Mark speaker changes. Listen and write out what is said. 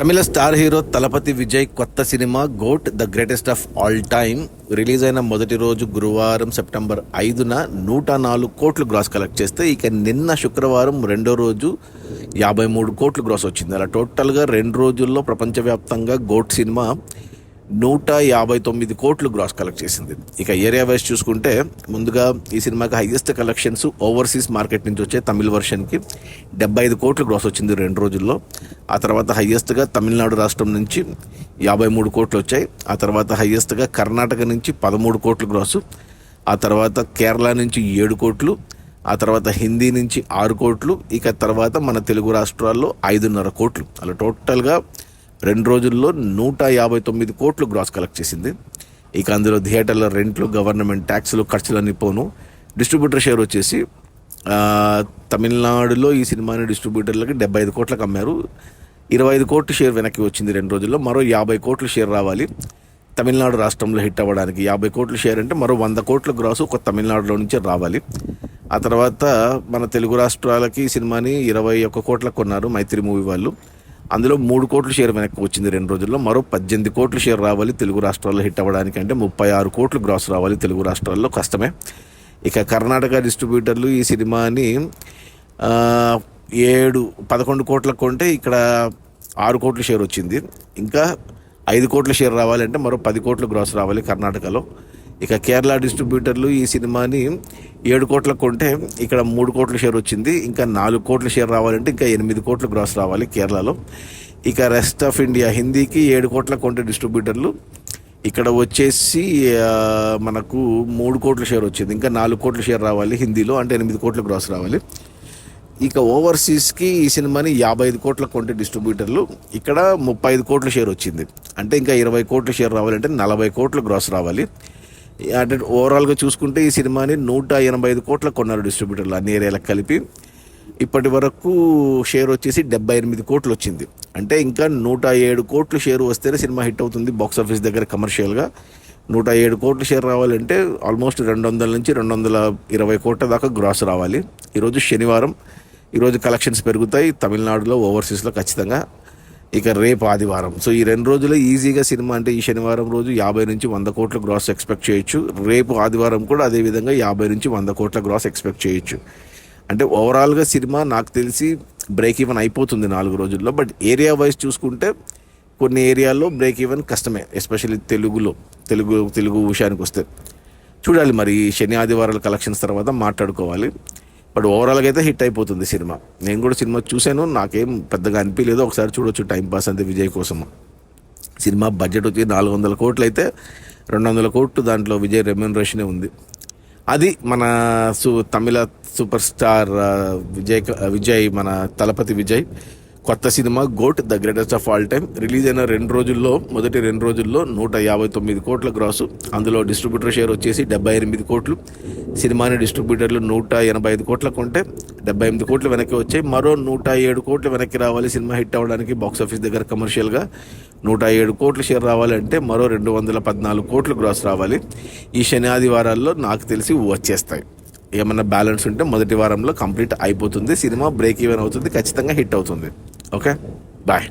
Speaker 1: తమిళ star hero Thalapathy Vijay కొత్త cinema got the greatest of all time release అయిన మొదటి రోజు గురువారం సెప్టెంబర్ 5న 104 కోట్లు గ్రాస్ కలెక్ట్ చేస్తే ఇక నిన్న శుక్రవారం రెండో రోజు 53 కోట్లు గ్రాస్ వచ్చింది. అలా టోటల్గా 2 రోజుల్లో ప్రపంచవ్యాప్తంగా గోట్ సినిమా 159 కోట్లు గ్రాస్ కలెక్ట్ చేసింది. ఇక ఏరియా వైజ్ చూసుకుంటే ముందుగా ఈ సినిమాకి హైయెస్ట్ కలెక్షన్స్ ఓవర్సీస్ మార్కెట్ నుంచి వచ్చే తమిళ వర్షన్కి 75 కోట్లు గ్రాస్ వచ్చింది 2 రోజుల్లో. ఆ తర్వాత హైయెస్ట్గా తమిళనాడు రాష్ట్రం నుంచి 53 కోట్లు వచ్చాయి. ఆ తర్వాత హైయెస్ట్గా కర్ణాటక నుంచి 13 కోట్లు గ్రాసు. ఆ తర్వాత కేరళ నుంచి 7 కోట్లు. ఆ తర్వాత హిందీ నుంచి 6 కోట్లు. ఇక తర్వాత మన తెలుగు రాష్ట్రాల్లో 5.5 కోట్లు. అలా టోటల్గా 2 రోజుల్లో 159 కోట్లు గ్రాస్ కలెక్ట్ చేసింది. ఇక అందులో థియేటర్ల రెంట్లు, గవర్నమెంట్ ట్యాక్సులు, ఖర్చులన్నీ పోను. డిస్ట్రిబ్యూటర్ షేర్ వచ్చేసి తమిళనాడులో ఈ సినిమాని డిస్ట్రిబ్యూటర్లకి 75 కోట్లకు అమ్మారు. 25 కోట్లు షేర్ వెనక్కి వచ్చింది 2 రోజుల్లో. మరో 50 కోట్లు షేర్ రావాలి తమిళనాడు రాష్ట్రంలో హిట్ అవ్వడానికి. 50 కోట్లు షేర్ అంటే మరో 100 కోట్ల గ్రాసు ఒక తమిళనాడులో నుంచే రావాలి. ఆ తర్వాత మన తెలుగు రాష్ట్రాలకి ఈ సినిమాని 21 కోట్లకు కొన్నారు మైత్రి మూవీ వాళ్ళు. అందులో 3 కోట్లు షేర్ వెనక్కి వచ్చింది 2 రోజుల్లో. మరో 18 కోట్లు షేర్ రావాలి తెలుగు రాష్ట్రాల్లో హిట్ అవ్వడానికి, అంటే 36 కోట్లు గ్రాస్ రావాలి తెలుగు రాష్ట్రాల్లో, కష్టమే. ఇక కర్ణాటక డిస్ట్రిబ్యూటర్లు ఈ సినిమాని 11 కోట్లకు కొంటే ఇక్కడ 6 కోట్ల షేర్ వచ్చింది. ఇంకా 5 కోట్ల షేర్ రావాలంటే మరో 10 కోట్లు గ్రాస్ రావాలి కర్ణాటకలో. ఇక కేరళ డిస్ట్రిబ్యూటర్లు ఈ సినిమాని 7 కోట్లకు కొంటే ఇక్కడ 3 కోట్ల షేర్ వచ్చింది. ఇంకా 4 కోట్ల షేర్ రావాలంటే ఇంకా 8 కోట్లు గ్రాస్ రావాలి కేరళలో. ఇక రెస్ట్ ఆఫ్ ఇండియా హిందీకి 7 కోట్లకు కొంటే డిస్ట్రిబ్యూటర్లు ఇక్కడ వచ్చేసి మనకు 3 కోట్ల షేర్ వచ్చింది. ఇంకా 4 కోట్ల షేర్ రావాలి హిందీలో, అంటే 8 కోట్లు గ్రాస్ రావాలి. ఇక ఓవర్సీస్కి ఈ సినిమాని 55 కోట్లకు కొంటే డిస్ట్రిబ్యూటర్లు ఇక్కడ 35 కోట్ల షేర్ వచ్చింది. అంటే ఇంకా 20 కోట్ల షేర్ రావాలంటే 40 కోట్లు గ్రాస్ రావాలి. అంటే ఓవరాల్గా చూసుకుంటే ఈ సినిమాని 185 కోట్లకు కొన్నారు డిస్ట్రిబ్యూటర్లు అన్ని ఏరియాలకు కలిపి. ఇప్పటి వరకు షేర్ వచ్చేసి 78 కోట్లు వచ్చింది. అంటే ఇంకా 107 కోట్లు షేర్ వస్తేనే సినిమా హిట్ అవుతుంది బాక్స్ ఆఫీస్ దగ్గర కమర్షియల్గా. 107 కోట్లు షేర్ రావాలంటే ఆల్మోస్ట్ 200 నుంచి 220 కోట్ల దాకా గ్రాస్ రావాలి. ఈరోజు శనివారం, ఈరోజు కలెక్షన్స్ పెరుగుతాయి తమిళనాడులో, ఓవర్సీస్లో ఖచ్చితంగా. ఇక రేపు ఆదివారం. సో ఈ 2 రోజులు ఈజీగా సినిమా, అంటే ఈ శనివారం రోజు 50 నుంచి 100 కోట్ల గ్రాస్ ఎక్స్పెక్ట్ చేయొచ్చు. రేపు ఆదివారం కూడా అదేవిధంగా 50 నుంచి 100 కోట్ల గ్రాస్ ఎక్స్పెక్ట్ చేయొచ్చు. అంటే ఓవరాల్గా సినిమా నాకు తెలిసి బ్రేక్ ఈవెన్ అయిపోతుంది 4 రోజుల్లో. బట్ ఏరియా వైజ్ చూసుకుంటే కొన్ని ఏరియాల్లో బ్రేక్ ఈవెన్ కష్టమే, ఎస్పెషల్లీ తెలుగు విషయానికి వస్తే. చూడాలి మరి శని ఆదివారాల కలెక్షన్స్ తర్వాత మాట్లాడుకోవాలి. బట్ ఓవరాల్గా అయితే హిట్ అయిపోతుంది సినిమా. నేను కూడా సినిమా చూశాను, నాకేం పెద్దగా అనిపించలేదు. ఒకసారి చూడొచ్చు టైంపాస్ అంతే విజయ్ కోసం. సినిమా బడ్జెట్ వచ్చి 400 కోట్లు అయితే 200 కోట్లు దాంట్లో విజయ్ రెమ్యూనరేషనే ఉంది. అది మన తమిళ సూపర్ స్టార్ విజయ్ మన తలపతి విజయ్ కొత్త cinema got the greatest of all time release అయిన మొదటి 2 రోజుల్లో 159 కోట్ల గ్రాసు. అందులో డిస్ట్రిబ్యూటర్ షేర్ వచ్చేసి 78 కోట్లు. సినిమాని డిస్ట్రిబ్యూటర్లు 185 కోట్లకు ఉంటే 78 కోట్లు వెనక్కి వచ్చాయి. మరో 107 కోట్లు వెనక్కి రావాలి సినిమా హిట్ అవ్వడానికి బాక్స్ ఆఫీస్ దగ్గర కమర్షియల్గా. 107 కోట్లు షేర్ రావాలంటే మరో 214 కోట్లు గ్రాస్ రావాలి. ఈ శని ఆదివారాల్లో నాకు తెలిసి వచ్చేస్తాయి. ఏమన్నా బ్యాలెన్స్ ఉంటే మొదటి వారంలో కంప్లీట్ అయిపోతుంది సినిమా, బ్రేక్ ఈవెన్ అవుతుంది, ఖచ్చితంగా హిట్ అవుతుంది. Okay, bye.